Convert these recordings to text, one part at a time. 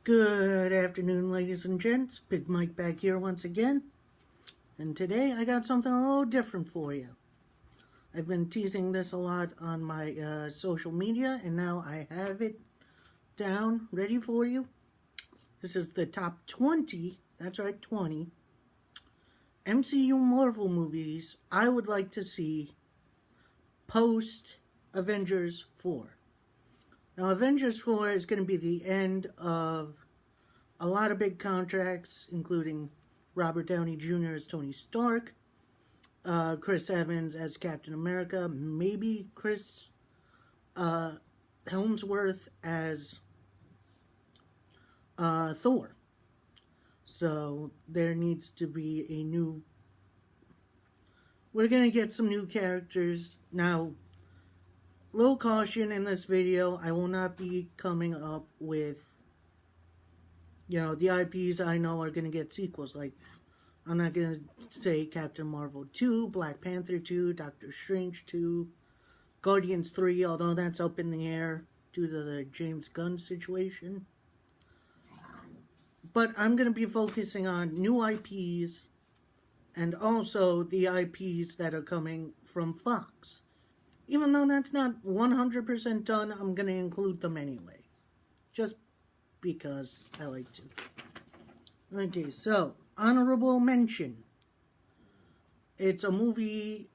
Good afternoon, ladies and gents. Big Mike back here once again. And today I got something a little different for you. I've been teasing this a lot on my social media, and now I have it down, ready for you. This is the top 20, that's right, 20, MCU Marvel movies I would like to see post Avengers 4. Now, Avengers 4 is going to be the end of a lot of big contracts, including Robert Downey Jr. as Tony Stark, Chris Evans as Captain America, maybe Chris Hemsworth as Thor. So there needs to be a new... We're going to get some new characters. Now, little caution in this video, I will not be coming up with, the IPs I know are going to get sequels. Like, I'm not going to say Captain Marvel 2, Black Panther 2, Doctor Strange 2, Guardians 3, although that's up in the air due to the James Gunn situation. But I'm going to be focusing on new IPs and also the IPs that are coming from Fox. Even though that's not 100% done, I'm going to include them anyway. Just because I like to. Okay, so, honorable mention. It's a movie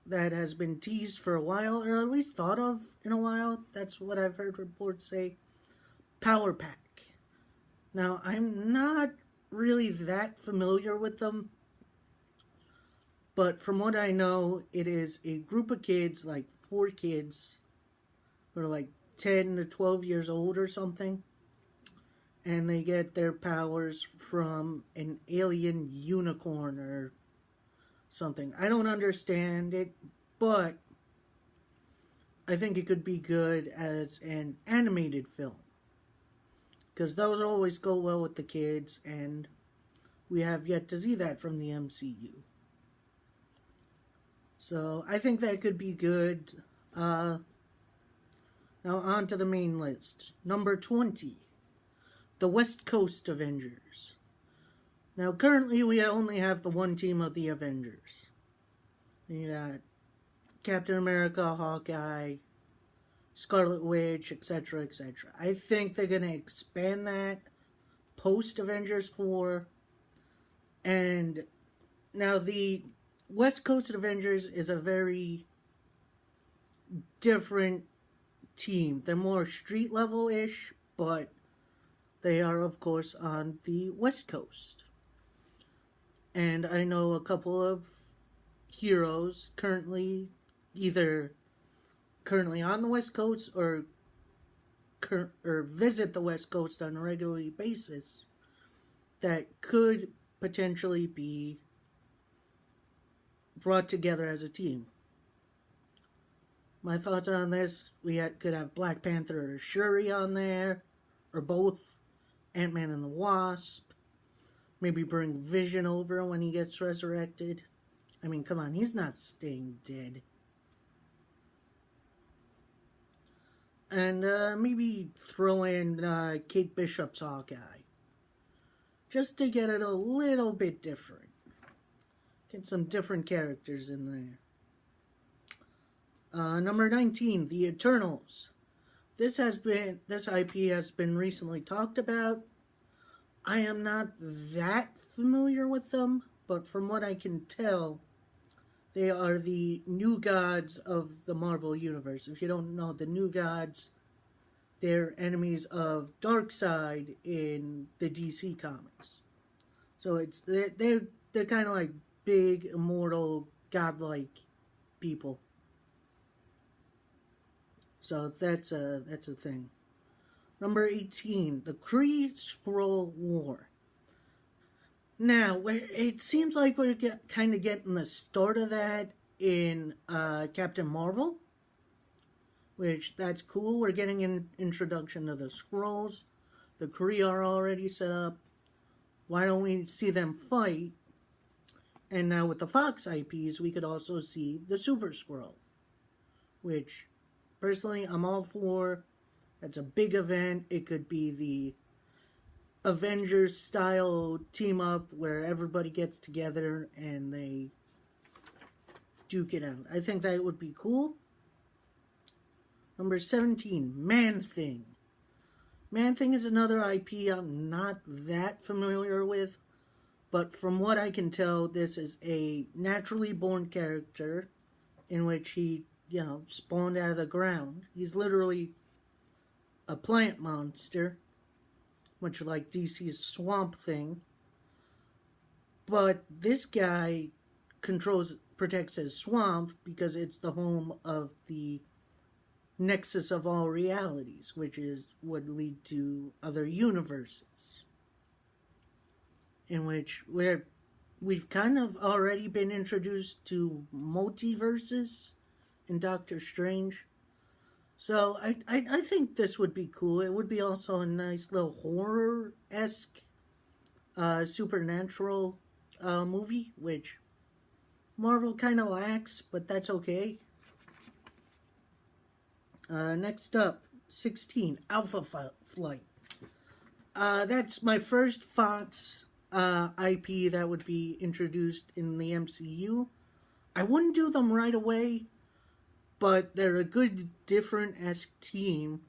that has been teased for a while, or at least thought of in a while. That's what I've heard reports say. Power Pack. Now, I'm not really that familiar with them. But from what I know, it is a group of kids, like 4 kids, who are like 10 to 12 years old or something. And they get their powers from an alien unicorn or something. I don't understand it, but I think it could be good as an animated film. Because those always go well with the kids, and we have yet to see that from the MCU. So, I think that could be good. Now, on to the main list. Number 20. The West Coast Avengers. Now, currently, we only have the one team of the Avengers. You got Captain America, Hawkeye, Scarlet Witch, etc., etc. I think they're going to expand that post-Avengers 4. And now the West Coast Avengers is a very different team. They're more street level-ish, but they are, of course, on the West Coast. And I know a couple of heroes currently, either currently on the West Coast or visit the West Coast on a regular basis that could potentially be brought together as a team. My thoughts on this, could have Black Panther or Shuri on there, or both, Ant-Man and the Wasp. Maybe bring Vision over when he gets resurrected. I mean, come on, he's not staying dead. And maybe throw in Kate Bishop's Hawkeye. Just to get it a little bit different. Get some different characters in there. Number 19, The Eternals. This IP has been recently talked about. I am not that familiar with them, but from what I can tell, they are the new gods of the Marvel Universe. If you don't know, the new gods, they're enemies of Darkseid in the DC comics. So they're kind of like big, immortal, godlike people. So that's a thing. Number 18, the Kree-Skrull War. Now, it seems like we're kind of getting the start of that in Captain Marvel, which that's cool. We're getting an introduction to the Skrulls. The Kree are already set up. Why don't we see them fight? And now with the Fox IPs, we could also see the Super Skrull, which personally I'm all for. That's a big event. It could be the Avengers style team up where everybody gets together and they duke it out. I think that would be cool. Number 17, Man-Thing. Man-Thing is another IP I'm not that familiar with, but from what I can tell, this is a naturally born character in which he, spawned out of the ground. He's literally a plant monster, much like DC's Swamp Thing. But this guy protects his swamp because it's the home of the nexus of all realities, which would lead to other universes, in which we've kind of already been introduced to multiverses in Doctor Strange. So I think this would be cool. It would be also a nice little horror-esque supernatural movie, which Marvel kind of lacks, but that's okay. Next up, 16, Alpha Flight. That's my first Fox IP that would be introduced in the MCU. I wouldn't do them right away, but they're a good, different-esque team,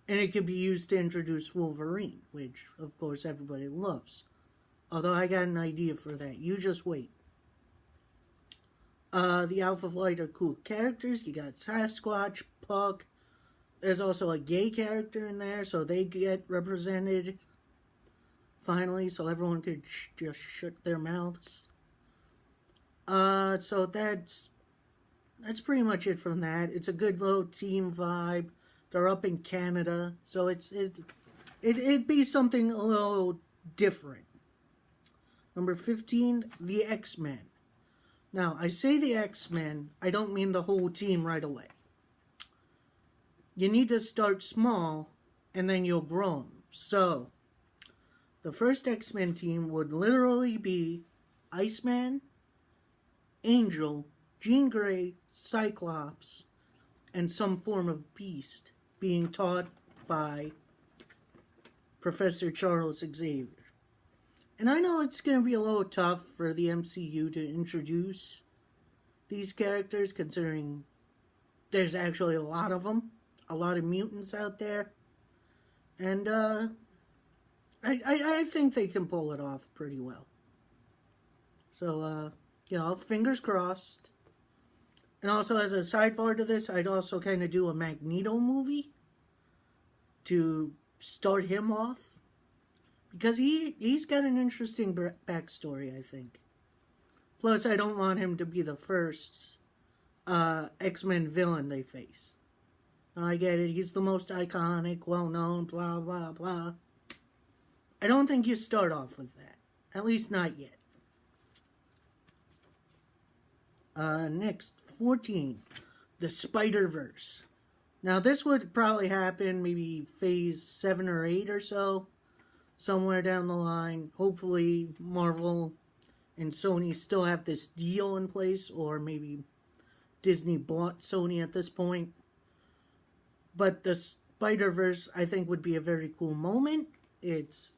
and it could be used to introduce Wolverine, which, of course, everybody loves. Although I got an idea for that. You just wait. The Alpha Flight are cool characters. You got Sasquatch, Puck. There's also a gay character in there, so they get represented finally, so everyone could just shut their mouths. So that's pretty much it from that. It's a good little team vibe. They're up in Canada, so it'd be something a little different. Number 15, the X-Men. Now, I say the X-Men, I don't mean the whole team right away. You need to start small, and then you'll grow them. So, the first X-Men team would literally be Iceman, Angel, Jean Grey, Cyclops, and some form of beast being taught by Professor Charles Xavier. And I know it's going to be a little tough for the MCU to introduce these characters, considering there's actually a lot of them, a lot of mutants out there. And I think they can pull it off pretty well. So, fingers crossed. And also, as a sidebar to this, I'd also kind of do a Magneto movie to start him off. Because he's got an interesting backstory, I think. Plus, I don't want him to be the first X-Men villain they face. I get it, he's the most iconic, well-known, blah, blah, blah. I don't think you start off with that. At least not yet. Next, 14. The Spider-Verse. Now, this would probably happen maybe phase 7 or 8 or so. Somewhere down the line. Hopefully, Marvel and Sony still have this deal in place. Or maybe Disney bought Sony at this point. But the Spider-Verse, I think, would be a very cool moment. It's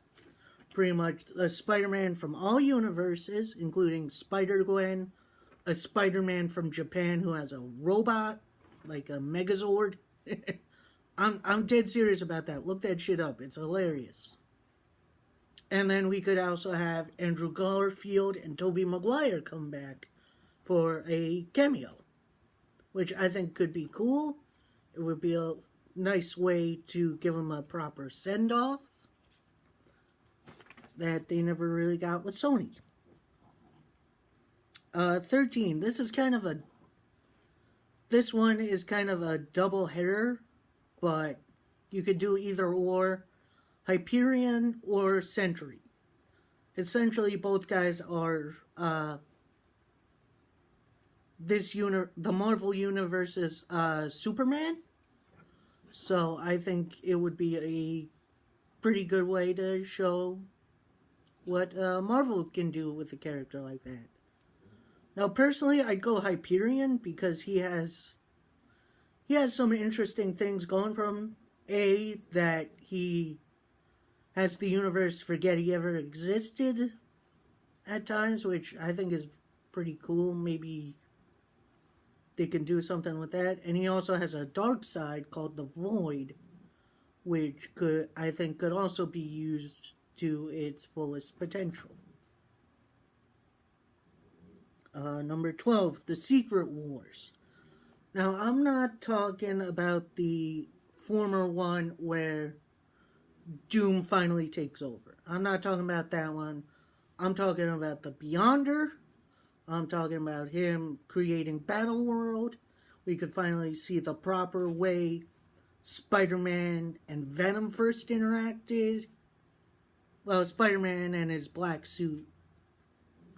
pretty much a Spider-Man from all universes, including Spider-Gwen, a Spider-Man from Japan who has a robot, like a Megazord. I'm dead serious about that. Look that shit up. It's hilarious. And then we could also have Andrew Garfield and Tobey Maguire come back for a cameo, which I think could be cool. It would be a nice way to give them a proper send-off that they never really got with Sony. 13. This one is kind of a double header, but you could do either or. Hyperion or Sentry. Essentially, both guys are the Marvel Universe's Superman. So I think it would be a pretty good way to show what Marvel can do with a character like that. Now, personally, I'd go Hyperion because he has some interesting things going for him. A, that he has the universe forget he ever existed at times, which I think is pretty cool. Maybe they can do something with that. And he also has a dark side called the Void, which I think could also be used to its fullest potential. Number 12, The Secret Wars. Now, I'm not talking about the former one where Doom finally takes over. I'm not talking about that one. I'm talking about the Beyonder. I'm talking about him creating Battleworld. We could finally see the proper way Spider-Man and Venom first interacted. Well, Spider-Man and his black suit.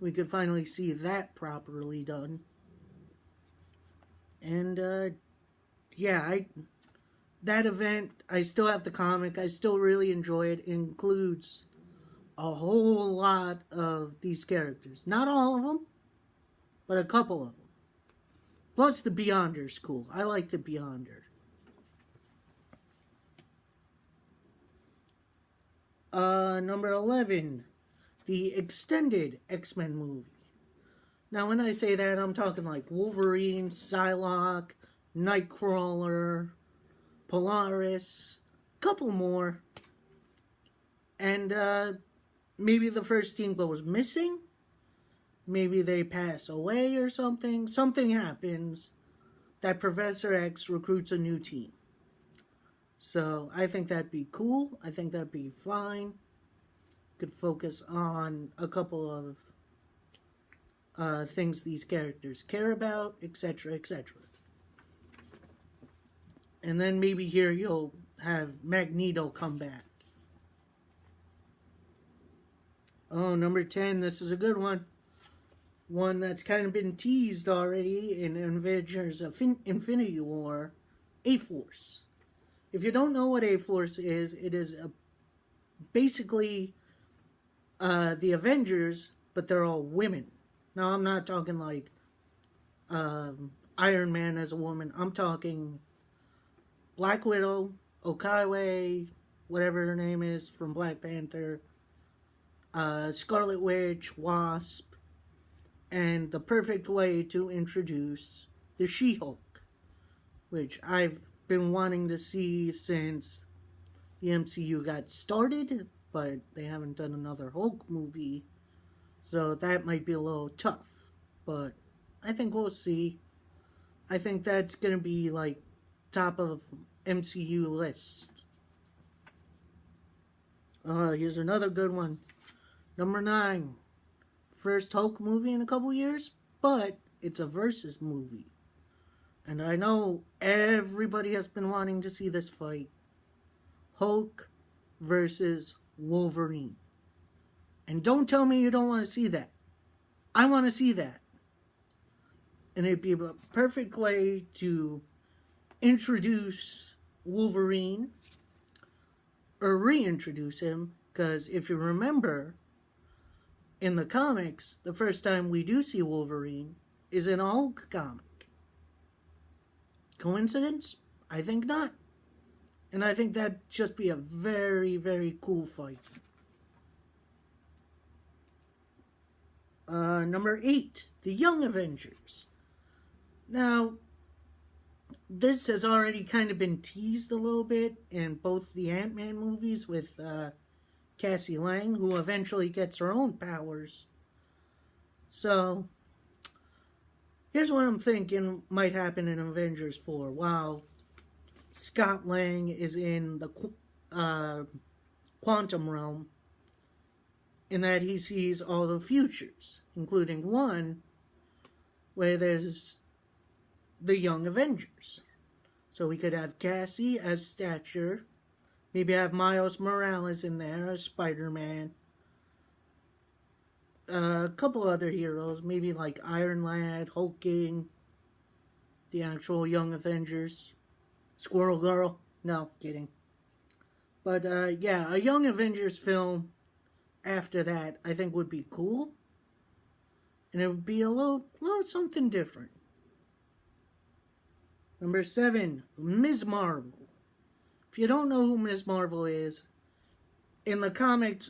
We could finally see that properly done. And, that event, I still have the comic. I still really enjoy it. It includes a whole lot of these characters. Not all of them, but a couple of them. Plus, the Beyonder's cool. I like the Beyonder. Number 11, the extended X-Men movie. Now, when I say that, I'm talking like Wolverine, Psylocke, Nightcrawler, Polaris, couple more. And maybe the first team goes missing. Maybe they pass away or something. Something happens that Professor X recruits a new team. So I think that'd be cool. I think that'd be fine. Could focus on a couple of things these characters care about, etc., etc. And then maybe here you'll have Magneto come back. Oh, number 10, this is a good one. One that's kind of been teased already in Avengers Infinity War, A-Force. If you don't know what A-Force is, it is basically the Avengers, but they're all women. Now, I'm not talking like Iron Man as a woman. I'm talking Black Widow, Okoye, whatever her name is from Black Panther, Scarlet Witch, Wasp, and the perfect way to introduce the She-Hulk, which I've been wanting to see since the MCU got started, but they haven't done another Hulk movie, so that might be a little tough, but I think we'll see. I think that's going to be like top of MCU list. Here's another good one. Number 9. First Hulk movie in a couple years, but it's a versus movie. And I know everybody has been wanting to see this fight. Hulk versus Wolverine. And don't tell me you don't want to see that. I want to see that. And it'd be a perfect way to introduce Wolverine, or reintroduce him, because if you remember, in the comics, the first time we do see Wolverine is in a Hulk comic. Coincidence? I think not. And I think that'd just be a very, very cool fight. Number 8, the Young Avengers. Now, this has already kind of been teased a little bit in both the Ant-Man movies with Cassie Lang, who eventually gets her own powers. So, here's what I'm thinking might happen in Avengers 4. While Scott Lang is in the quantum realm, in that he sees all the futures, including one where there's the Young Avengers. So we could have Cassie as Stature, maybe have Miles Morales in there as Spider-Man, a couple other heroes, maybe like Iron Lad, Hulk King, the actual Young Avengers, Squirrel Girl, no, kidding. But yeah, a Young Avengers film after that I think would be cool, and it would be a little something different. Number 7, Ms. Marvel. If you don't know who Ms. Marvel is in the comics,